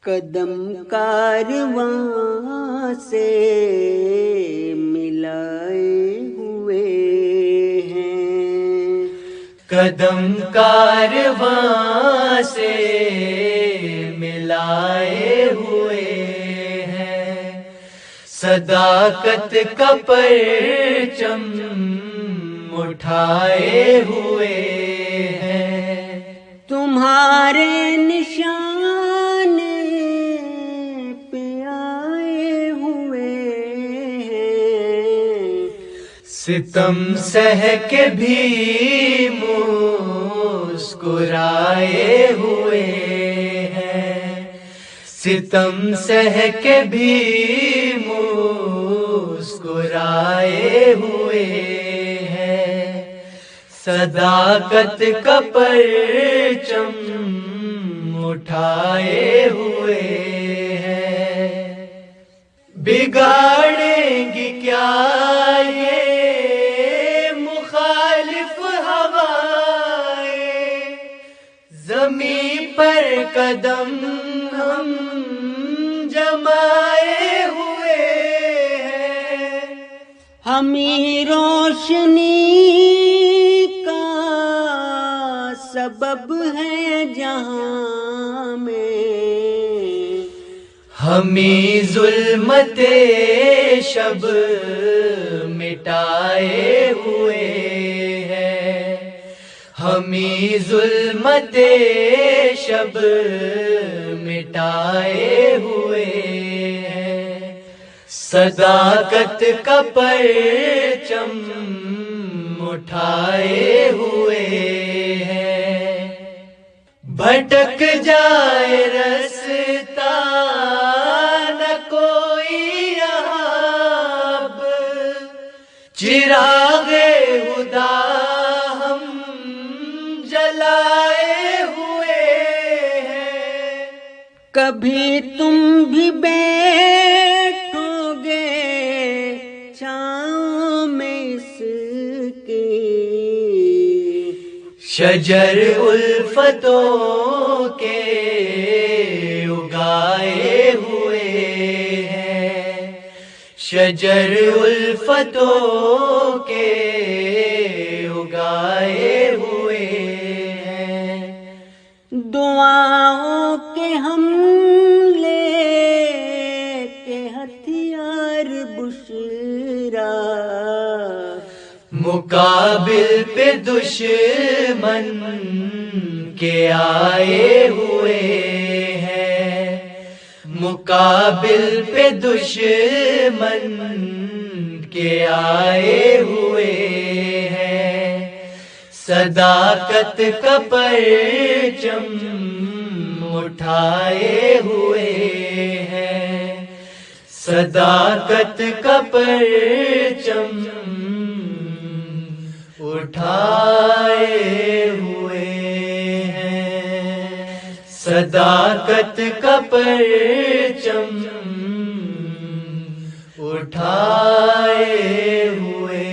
قدم کارواں سے ملائے ہوئے ہیں، قدم کارواں سے ملائے ہوئے ہیں، صداقت کا پرچم اٹھائے ہوئے ہیں، تمہارے نشان پہ آئے ہوئے ہیں، ستم سہ کے بھی مسکرائے ہوئے ہیں، ستم سہ کے بھی مسکرائے ہوئے ہیں، صداقت کا پرچم اٹھائے ہوئے ہیں، بگاڑیں گی کیا یہ مخالف ہوائیں، زمین پر قدم ہم جمائے ہوئے ہیں، ہمیں روشنی کا سبب ہے جہاں میں، ہمیں ظلمت شب مٹائے ہوئے ہیں، ہمیں ظلمت شب مٹائے ہوئے ہیں، صداقت کا پرچم اٹھائے ہوئے ہیں، بھٹک جائے رستہ نہ کوئی یہاں اب، چراغ خدا ہم جلائے ہوئے ہیں، کبھی تم بھی بیٹھو گے چھاؤں میں اس کی، شجر الفتوں کے اگائے ہوئے ہیں، شجر الفتوں کے اگائے ہوئے ہیں، دعاؤں کے ہم لے کے ہتھیار بشرا، مقابل پہ دشمن کے آئے ہوئے ہیں، مقابل پہ دشمن کے آئے ہوئے ہیں، صداقت کا پرچم اٹھائے ہوئے ہیں، صداقت کا پرچم اٹھائے ہوئے ہیں، صداقت کا پرچم اٹھائے ہوئے